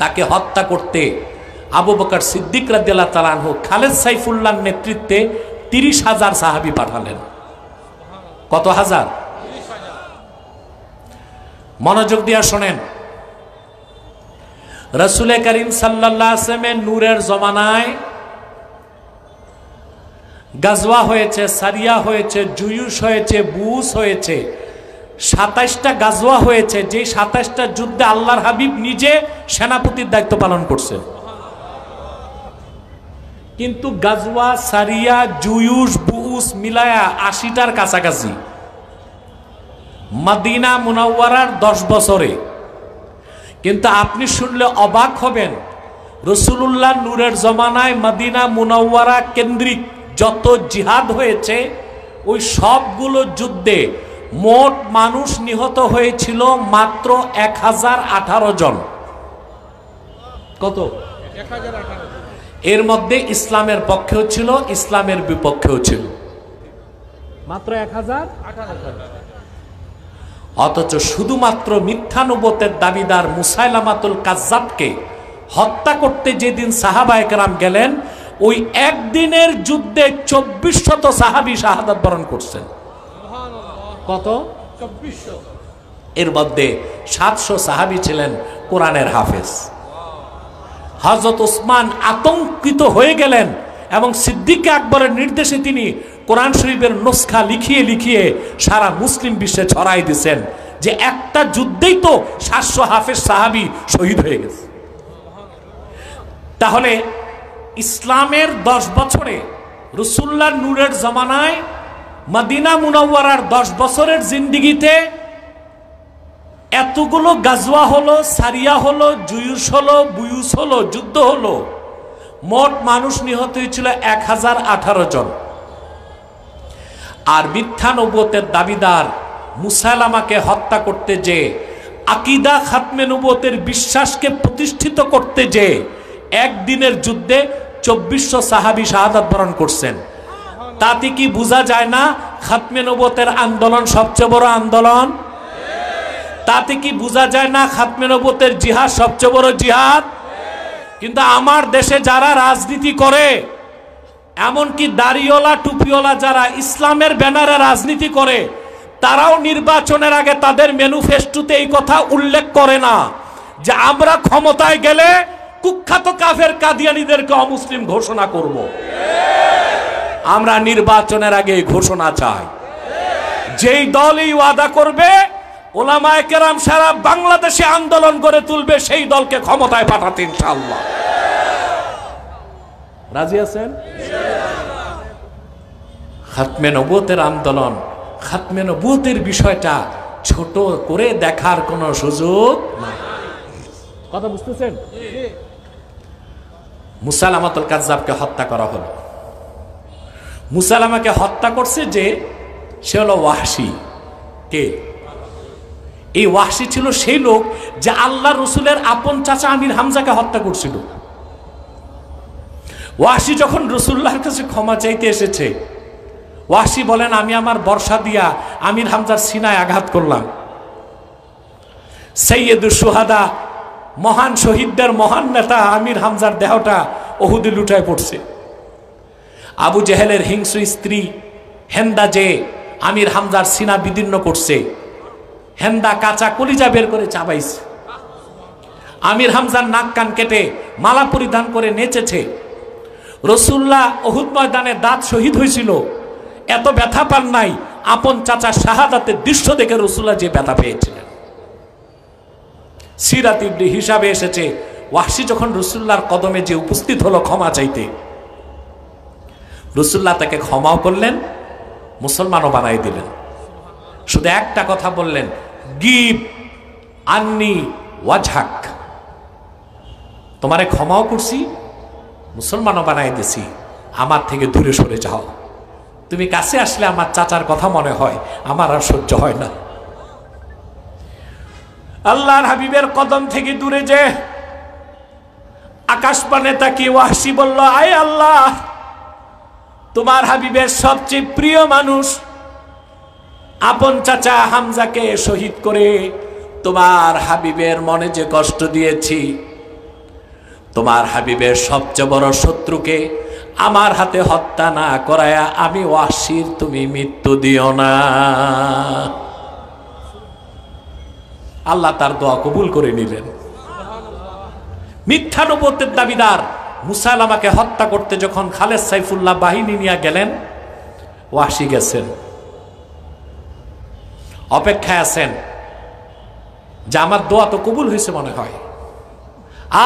তাকে হত্যা করতে আবু বকর সিদ্দিক রাদিয়াল্লাহু তাআলা আনহু খালেদ সাইফুল্লাহর নেতৃত্বে ৩০,০০০ সাহাবী পাঠালেন। কত হাজার? মনোযোগ দিয়া শোনেন। রাসূল করিম সাল্লাল্লাহু আলাইহি ওয়াসাল্লামের নূরের জমানায় গাজওয়া হয়েছে, সারিয়া হয়েছে, জুয়ুশ হয়েছে, বুস হয়েছে, ২৭টা গাজওয়া হয়েছে। যে ২৭টা যুদ্ধে আল্লাহর হাবিব নিজে সেনাপতির দায়িত্ব পালন করছে। কিন্তু গাজওয়া, সারিয়া, জুয়ুশ, বুস মিলায়া ৮০টার কাছাকাছি। মদিনা মুনাওয়ারার ১০ বছরে কিন্তু আপনি শুনলে অবাক হবেন, রাসূলুল্লাহ নূরের জমানায় মদিনা মুনাওয়ারা কেন্দ্রিক যত জিহাদ হয়েছে ওই সবগুলো যুদ্ধে মোট মানুষ নিহত হয়েছিল মাত্র 1018 জন। কত? 1018। এর মধ্যে ইসলামের পক্ষেও ছিল, ইসলামের বিপক্ষেও ছিল, মাত্র 1018। অথচ শুধুমাত্র মিথ্যা নবুয়তের দাবিদার মুসাইলামাতুল কাজ্জাবকে হত্যা করতে যেদিন সাহাবায়ে কেরাম গেলেন, ওই একদিনের যুদ্ধে 2400 সাহাবী শাহাদাত বরণ করছেন। কত? 2400। এর মধ্যে 700 সাহাবী ছিলেন কোরআনের হাফেজ। হযরত ওসমান আতঙ্কিত হয়ে গেলেন এবং সিদ্দিক আকবরের নির্দেশে তিনি কোরআন শরীফের নুসখা লিখিয়ে লিখিয়ে সারা মুসলিম বিশ্বে ছড়াই দিয়েছেন যে একটা যুদ্ধেই তো 700 হাফেজ সাহাবী শহীদ হয়ে গেছে। তাহলে ইসলামের 10 বছরে, রাসূলুল্লাহর নূরের জামানায় মদিনা মুনাওয়ারার 10 বছরের জিন্দেগিতে এতগুলো গাজওয়া হলো, সারিয়া হলো, জুয়ুস হলো, বুয়ুস হলো, যুদ্ধ হলো, মোট মানুষ নিহত হয়েছিল 1018 জন। আর মিথ্যা নবুয়তের দাবিদার মুসাইলামাকে হত্যা করতে যে, আকীদা খাতমে নবুয়তের বিশ্বাসকে প্রতিষ্ঠিত করতে যে একদিনের যুদ্ধে 2400 সাহাবী শাহাদাত বরণ করছেন। তাতে কি বোঝা যায় না খাতমে নবুয়তের আন্দোলন সবচেয়ে বড় আন্দোলন? তাতে কি বোঝা যায় না খাতমে নবুয়তের জিহাদ সবচেয়ে বড় জিহাদ? কিন্তু আমার দেশে যারা রাজনীতি করে, এমনকি দাড়িওয়ালা টুপিওয়ালা যারা ইসলামের ব্যানারে রাজনীতি করে, তারাও নির্বাচনের আগে তাদের ম্যানিফেস্টোতে এই কথা উল্লেখ করে না যে আমরা ক্ষমতায় গেলে কুখ্যাত কাফের কাদিয়ানীদেরকে অমুসলিম ঘোষণা করব। আমরা নির্বাচনের আগে ঘোষণা চাই। যেই দল এই ওয়াদা করবে, ওলামায়ে কেরাম সারা বাংলাদেশে আন্দোলন করে তুলবে সেই দলকে ক্ষমতায় পাঠাতে ইনশাআল্লাহ। রাজি আছেন? খাতমে নবুয়তের আন্দোলন, খাতমে নবুয়তের বিষয়টা ছোট করে দেখার কোনো সুযোগ নাই। কথা বুঝতেছেন? মুসাইলামাতুল কাজ্জাবকে হত্যা করা হলো। মুসাইলামাকে হত্যা করছে যে, সে হলো ওয়াহশী। কে? এই ওয়াহশী ছিল সেই লোক যে আল্লাহ রসুলের আপন চাচা আমির হামজাকে হত্যা করছিল। ওয়াহশী যখন রাসূলুল্লাহর কাছে ক্ষমা চাইতে এসেছে, ওয়াহশী বলেন, আমি আমার বর্ষা দিয়া আমির হামজার সিনায় আঘাত করলাম। সাইয়্যিদুশ শুহাদা, মহান শহীদদের মহান নেতা আমির হামজার দেহটা উহুদে লুটায় পড়ছে। আবু জেহেলের হিংস্র স্ত্রী হেন্দা যে আমির হামজার সিনা বিদীর্ণ করছে, হেন্দা কাঁচা কলিজা বের করে চাবাইছে। আমির হামজার নাক কান কেটে মালা পরিধান করে নেচেছে। রাসূলুল্লাহ উহুদ ময়দানে দাঁত শহীদ হয়েছিল, এত ব্যথা পান নাই। আপন চাচা শাহাদাতের দৃশ্য দেখে রাসূলুল্লাহ যে ব্যথা পেয়েছিলেন। সিরাত ইবনে হিসাবে এসেছে, ওয়াহশী যখন রাসূলুল্লাহর কদমে যে উপস্থিত হলো ক্ষমা চাইতে, রাসূলুল্লাহ তাকে ক্ষমাও করলেন, মুসলমানও বানাই দিলেন। শুধু একটা কথা বললেন, গিব আন্নি ওয়াজহাক, তোমারে ক্ষমাও করছি, মুসলমানও বানাই দিছি, আমার থেকে দূরে সরে যাও। তুমি কাছে আসলে আমার চাচার কথা মনে হয়, আমার আর সহ্য হয় না। আল্লাহর হাবিবের কদম থেকে দূরে যে আকাশপানে তাকিয়ে ওয়াহশী বলল, আয় আল্লাহ, তোমার হাবিবের সবচেয়ে প্রিয় মানুষ আপন চাচা হামজাকে শহীদ করে তোমার হাবিবের মনে যে কষ্ট দিয়েছি, তোমার হাবিবের সবচেয়ে বড় শত্রুকে আমার হাতে হত্যা না করায়া আমি ওয়াহশীর তুমি মৃত্যু দিও না। আল্লাহ তার দোয়া কবুল করে নিলেন। মিথ্যা নবুয়তের দাবিদার মুসাইলামাকে হত্যা করতে যখন খালেদ সাইফুল্লাহ বাহিনী নিয়ে গেলেন, ওয়াহশী গেছেন, অপেক্ষায় আছেন যে আমার দোয়া তো কবুল হয়েছে মনে হয়।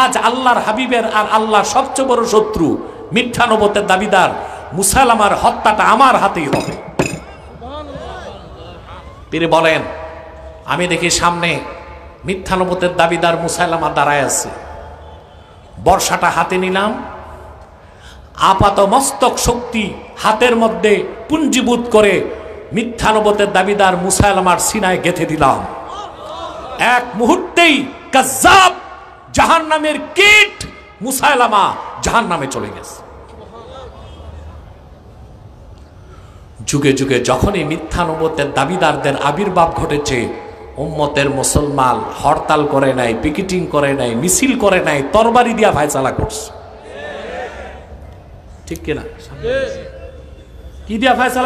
আজ আল্লাহর হাবিবের আর আল্লাহর সবচেয়ে বড় শত্রু মিথ্যা নবুয়তের দাবিদার মুসাইলামার হত্যাটা আমার হাতেই হবে। তিনি বলেন, আমি দেখি সামনে মিথ্যা নবুয়তের দাবিদার মুসাইলামা দাঁড়ায় আছে। বর্ষাটা হাতে নিলাম, আপাত মস্তক শক্তি হাতের মধ্যে পুঞ্জীভূত করে মিথ্যা নবুয়তের দাবিদার মুসাইলামার সিনায় গেঁথে দিলাম। এক মুহূর্তেই কাজ্জাব জাহান্নামের কীট মুসাইলামা জাহান্নামে চলে গেছে। যুগে যুগে যখনই মিথ্যা নবুয়তের দাবিদারদের আবির্ভাব ঘটেছে, উম্মতের মুসলমান হরতাল করে নাই, পিকেটিং করে নাই, মিছিল করে নাই, তরবারি দিয়া ফায়সালা করছে। ঠিক কিনা? কি দিয়া ফায়সালা